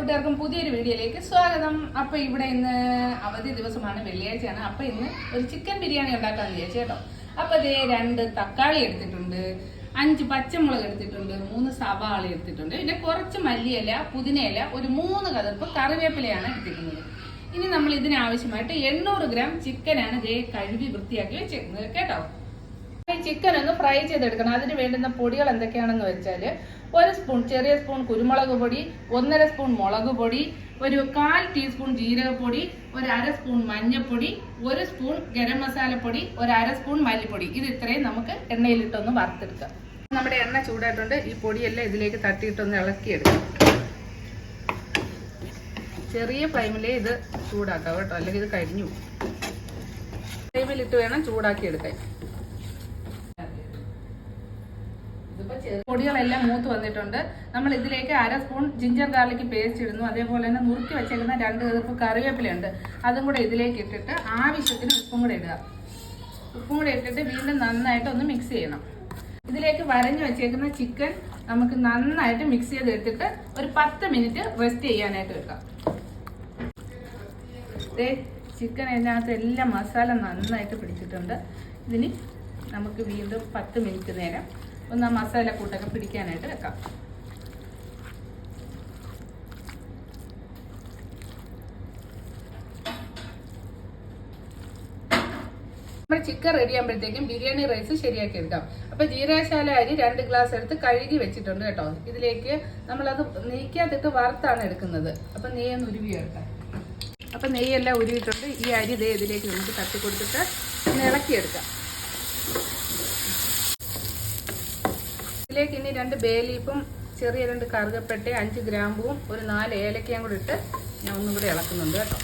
കൂട്ടുകാർക്കും പുതിയൊരു വീഡിയോയിലേക്ക് സ്വാഗതം. അപ്പൊ ഇവിടെ ഇന്ന് അവധി ദിവസമാണ്, വെള്ളിയാഴ്ചയാണ്. അപ്പൊ ഇന്ന് ഒരു ചിക്കൻ ബിരിയാണി ഉണ്ടാക്കാന്ന് വിചാരിച്ചു കേട്ടോ. അപ്പൊ ഇതേ 2 തക്കാളി എടുത്തിട്ടുണ്ട്, 5 പച്ചമുളക് എടുത്തിട്ടുണ്ട്, 3 സവാള എടുത്തിട്ടുണ്ട്, പിന്നെ കുറച്ച് മല്ലിയില, പുതിനയില, ഒരു 3 കതർപ്പ് കറിവേപ്പിലയാണ് എടുത്തിരിക്കുന്നത്. ഇനി നമ്മൾ ഇതിനാവശ്യമായിട്ട് 800 ഗ്രാം ചിക്കനാണ് ഇതേ കഴുകി വൃത്തിയാക്കി വെച്ചേക്കുന്നത് കേട്ടോ. ഈ ചിക്കൻ ഒന്ന് ഫ്രൈ ചെയ്തെടുക്കണം. അതിന് വേണ്ടുന്ന പൊടികൾ എന്തൊക്കെയാണെന്ന് വെച്ചാൽ, 1 സ്പൂൺ ചെറിയ സ്പൂൺ കുരുമുളക് പൊടി, 1.5 സ്പൂൺ മുളക് പൊടി, ഒരു 1/4 ടീസ്പൂൺ ജീരകപ്പൊടി, ഒരു 1/2 സ്പൂൺ മഞ്ഞൾപ്പൊടി, 1 സ്പൂൺ ഗരം മസാലപ്പൊടി, ഒരു 1/2 സ്പൂൺ മല്ലിപ്പൊടി. ഇത് ഇത്രയും നമുക്ക് എണ്ണയിലിട്ടൊന്ന് വറുത്തെടുക്കാം. നമ്മുടെ എണ്ണ ചൂടായിട്ടുണ്ട്. ഈ പൊടിയെല്ലാം ഇതിലേക്ക് തട്ടിയിട്ടൊന്ന് ഇളക്കിയെടുക്കാം. ചെറിയ ഫ്ലെയിമിലേ ഇത് ചൂടാക്കാം കേട്ടോ, അല്ലെങ്കിൽ ഇത് കരിഞ്ഞു. ഫ്ലെയിമിലിട്ട് വേണം ചൂടാക്കി എടുക്കാൻ. പൊടികളെല്ലാം മൂത്ത് വന്നിട്ടുണ്ട്. നമ്മൾ ഇതിലേക്ക് 1/2 സ്പൂൺ ജിഞ്ചർ ഗാർലിക് പേസ്റ്റ് ഇടുന്നു. അതേപോലെ തന്നെ നുറുക്കി വെച്ചേക്കുന്ന 2 കതർപ്പ് കറിവേപ്പിലുണ്ട്, അതും കൂടെ ഇതിലേക്ക് ഇട്ടിട്ട് ആവശ്യത്തിന് ഉപ്പും കൂടെ ഇടുക. ഉപ്പും കൂടെ ഇട്ടിട്ട് വീണ്ടും നന്നായിട്ട് ഒന്ന് മിക്സ് ചെയ്യണം. ഇതിലേക്ക് വരഞ്ഞു വെച്ചേക്കുന്ന ചിക്കൻ നമുക്ക് നന്നായിട്ട് മിക്സ് ചെയ്ത് എടുത്തിട്ട് ഒരു 10 മിനിറ്റ് റെസ്റ്റ് ചെയ്യാനായിട്ട് വെക്കാം. ചിക്കൻ അതിനകത്ത് എല്ലാം മസാല നന്നായിട്ട് പിടിച്ചിട്ടുണ്ട്. ഇതിന് നമുക്ക് വീണ്ടും 10 മിനിറ്റ് നേരം ഒന്ന് ആ മസാല കൂട്ടൊക്കെ പിടിക്കാനായിട്ട് വെക്കാം. നമ്മുടെ ചിക്കൻ റെഡി ആകുമ്പോഴത്തേക്കും ബിരിയാണി റൈസ് ശരിയാക്കി എടുക്കാം. അപ്പൊ ജീരകശാല അരി 2 ഗ്ലാസ് എടുത്ത് കഴുകി വെച്ചിട്ടുണ്ട് കേട്ടോ. ഇതിലേക്ക് നമ്മളത് നെയ്ക്കകത്തിട്ട് വറുത്താണ് എടുക്കുന്നത്. അപ്പൊ നെയ്യൊന്ന് ഉരുവി എടുക്കാം. അപ്പൊ നെയ്യെല്ലാം ഉരുവിയിട്ടുണ്ട്. ഈ അരി ഇതേ ഇതിലേക്ക് നമുക്ക് തട്ടി കൊടുത്തിട്ട് ഒന്ന് ഇളക്കിയെടുക്കാം. ഇതിലേക്ക് ഇനി 2 ബേ ലീഫും ചെറിയ 2 കറുകപ്പട്ട, 5 ഗ്രാമ്പും, ഒരു 4 ഏലക്കയും കൂടി ഇട്ട് ഞാൻ ഒന്നും കൂടി ഇളക്കുന്നുണ്ട് കേട്ടോ.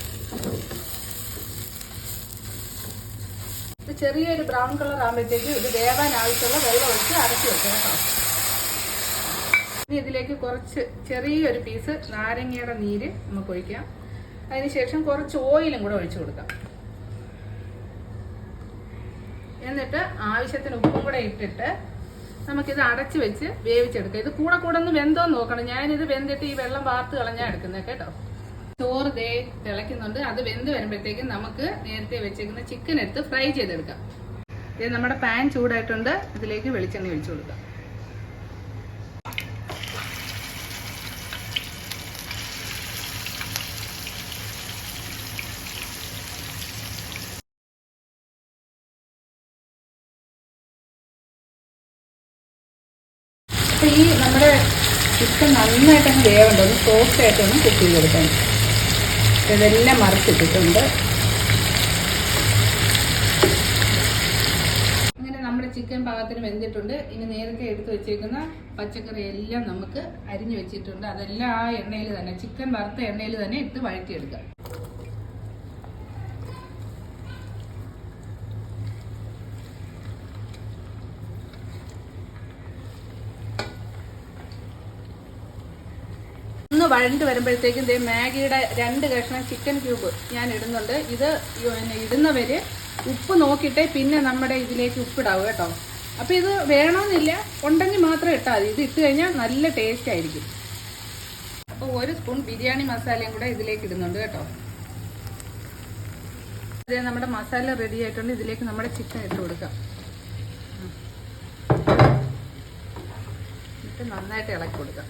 ഇത് ചെറിയൊരു ബ്രൗൺ കളർ ആകുമ്പോഴത്തേക്ക് ഇത് വേവാൻ ആവശ്യമുള്ള വെള്ളം ഒഴിച്ച് അരച്ച് വെക്കാം കേട്ടോ. ഇനി ഇതിലേക്ക് കുറച്ച് ചെറിയൊരു പീസ് നാരങ്ങയുടെ നീര് നമുക്ക് ഒഴിക്കാം. അതിനുശേഷം കുറച്ച് ഓയിലും കൂടെ ഒഴിച്ചു കൊടുക്കാം. എന്നിട്ട് ആവശ്യത്തിന് ഉപ്പും കൂടെ ഇട്ടിട്ട് നമുക്കിത് അടച്ചു വെച്ച് വേവിച്ചെടുക്കാം. ഇത് കൂടെ ഒന്ന് വെന്തോന്ന് നോക്കണം. ഞാനിത് വെന്തിട്ട് ഈ വെള്ളം വാർത്ത് കളഞ്ഞാൽ എടുക്കുന്നത് കേട്ടോ. ചോറ് ദേ തിളയ്ക്കുന്നുണ്ട്. അത് വെന്ത് വരുമ്പോഴത്തേക്കും നമുക്ക് നേരത്തെ വെച്ചേക്കുന്ന ചിക്കൻ എടുത്ത് ഫ്രൈ ചെയ്തെടുക്കാം. ഇത് നമ്മുടെ പാൻ ചൂടായിട്ടുണ്ട്. ഇതിലേക്ക് വെളിച്ചെണ്ണ ഒഴിച്ചു കൊടുക്കാം. അപ്പോൾ ഈ നമ്മുടെ ചിക്കൻ നന്നായിട്ട് അങ്ങ് വേവുണ്ട്. ഒന്ന് സോഫ്റ്റ് ആയിട്ടൊന്ന് കുക്ക് ചെയ്ത് കൊടുക്കാൻ. ഇതെല്ലാം മറിച്ചിട്ടിട്ടുണ്ട്. അങ്ങനെ നമ്മുടെ ചിക്കൻ പാകത്തിന് വെന്തിട്ടുണ്ട്. ഇനി നേരത്തെ എടുത്ത് വെച്ചേക്കുന്ന പച്ചക്കറി എല്ലാം നമുക്ക് അരിഞ്ഞു വെച്ചിട്ടുണ്ട്. അതെല്ലാം ആ എണ്ണയിൽ തന്നെ, ചിക്കൻ വറുത്ത എണ്ണയിൽ തന്നെ ഇട്ട് വഴറ്റിയെടുക്കാം. ഒന്ന് വഴണ്ട് വരുമ്പോഴത്തേക്കും ഇതേ മാഗിയുടെ 2 കഷ്ണം ചിക്കൻ ക്യൂബ് ഞാൻ ഇടുന്നുണ്ട്. ഇത് ഇടുന്നവർ ഉപ്പ് നോക്കിയിട്ടേ പിന്നെ നമ്മുടെ ഇതിലേക്ക് ഉപ്പിടാവും കേട്ടോ. അപ്പോൾ ഇത് വേണമെന്നില്ല, ഉണ്ടെങ്കിൽ മാത്രം ഇട്ടാൽ മതി. ഇത് ഇട്ട് കഴിഞ്ഞാൽ നല്ല ടേസ്റ്റ് ആയിരിക്കും. അപ്പോൾ 1 സ്പൂൺ ബിരിയാണി മസാലയും കൂടെ ഇതിലേക്ക് ഇടുന്നുണ്ട് കേട്ടോ. ഇതേ നമ്മുടെ മസാല റെഡി ആയിട്ടുണ്ട്. ഇതിലേക്ക് നമ്മുടെ ചിക്കൻ ഇട്ട് കൊടുക്കാം. എന്നിട്ട് നന്നായിട്ട് ഇളക്കി കൊടുക്കാം.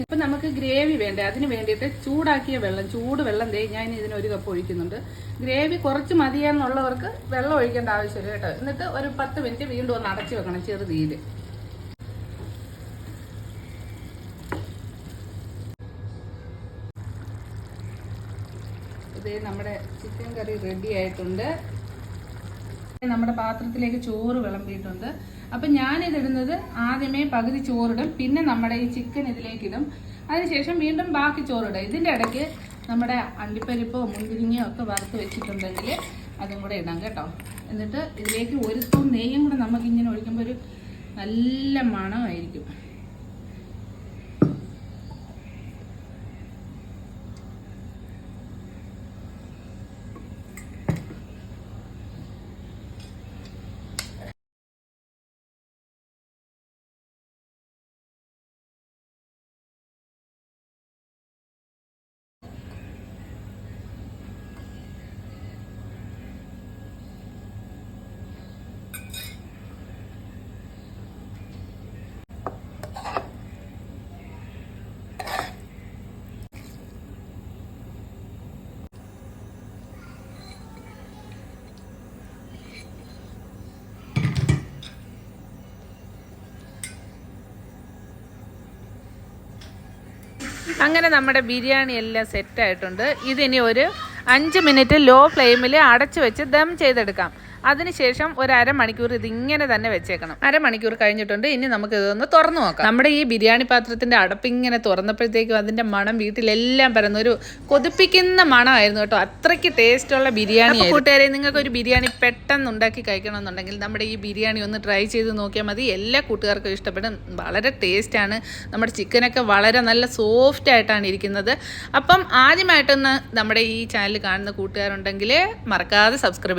ഇപ്പം നമുക്ക് ഗ്രേവി വേണ്ടേ, അതിന് വേണ്ടിയിട്ട് ചൂടാക്കിയ വെള്ളം, ചൂടുവെള്ളം ഞാൻ ഇതിന് 1 കപ്പ് ഒഴിക്കുന്നുണ്ട്. ഗ്രേവി കുറച്ച് മതിയെന്നുള്ളവർക്ക് വെള്ളം ഒഴിക്കേണ്ട ആവശ്യമില്ല കേട്ടോ. എന്നിട്ട് ഒരു 10 മിനിറ്റ് വീണ്ടും ഒന്ന് അടച്ചു വെക്കണം ചെറുതീയിൽ. ഇതേ നമ്മുടെ ചിക്കൻ കറി റെഡി ആയിട്ടുണ്ട്. നമ്മുടെ പാത്രത്തിലേക്ക് ചോറ് വിളമ്പിയിട്ടുണ്ട്. അപ്പം ഞാനിതിടുന്നത് ആദ്യമേ പകുതി ചോറിടും, പിന്നെ നമ്മുടെ ഈ ചിക്കൻ ഇതിലേക്ക് ഇടും. അതിനുശേഷം വീണ്ടും ബാക്കി ചോറിടും. ഇതിൻ്റെ ഇടയ്ക്ക് നമ്മുടെ അണ്ടിപ്പരിപ്പോ മുന്തിരിങ്ങയോ ഒക്കെ വറുത്ത് വെച്ചിട്ടുണ്ടെങ്കിൽ അതും കൂടെ ഇടാം കേട്ടോ. എന്നിട്ട് ഇതിലേക്ക് 1 സ്പൂൺ നെയ്യും കൂടെ നമുക്കിങ്ങനെ ഒഴിക്കുമ്പോൾ ഒരു നല്ല മണമായിരിക്കും. അങ്ങനെ നമ്മുടെ ബിരിയാണി എല്ലാം സെറ്റായിട്ടുണ്ട്. ഇതിനി ഒരു 5 മിനിറ്റ് ലോ ഫ്ലെയിമിൽ അടച്ചു വെച്ച് ദം ചെയ്തെടുക്കാം. അതിനുശേഷം ഒരു അരമണിക്കൂർ ഇതിങ്ങനെ തന്നെ വെച്ചേക്കണം. അരമണിക്കൂർ കഴിഞ്ഞിട്ടുണ്ട്. ഇനി നമുക്ക് ഇതൊന്ന് തുറന്നു നോക്കാം. നമ്മുടെ ഈ ബിരിയാണി പാത്രത്തിന്റെ അടപ്പിങ്ങനെ തുറന്നപ്പോഴത്തേക്കും അതിന്റെ മണം വീട്ടിലെല്ലാം പരന്ന ഒരു കൊതിപ്പിക്കുന്ന മണമായിരുന്നു കേട്ടോ. അത്രയ്ക്ക് ടേസ്റ്റുള്ള ബിരിയാണി. കൂട്ടുകാരെ, നിങ്ങൾക്ക് ഒരു ബിരിയാണി പെട്ടെന്ന് ഉണ്ടാക്കി കഴിക്കണമെന്നുണ്ടെങ്കിൽ നമ്മുടെ ഈ ബിരിയാണി ഒന്ന് ട്രൈ ചെയ്ത് നോക്കിയാൽ മതി. എല്ലാ കൂട്ടുകാർക്കും ഇഷ്ടപ്പെടും. വളരെ ടേസ്റ്റാണ്. നമ്മുടെ ചിക്കനൊക്കെ വളരെ നല്ല സോഫ്റ്റ് ആയിട്ടാണ് ഇരിക്കുന്നത്. അപ്പം ആദ്യമായിട്ടൊന്ന് നമ്മുടെ ഈ ചാനൽ കാണുന്ന കൂട്ടുകാരുണ്ടെങ്കിൽ മറക്കാതെ സബ്സ്ക്രൈബ്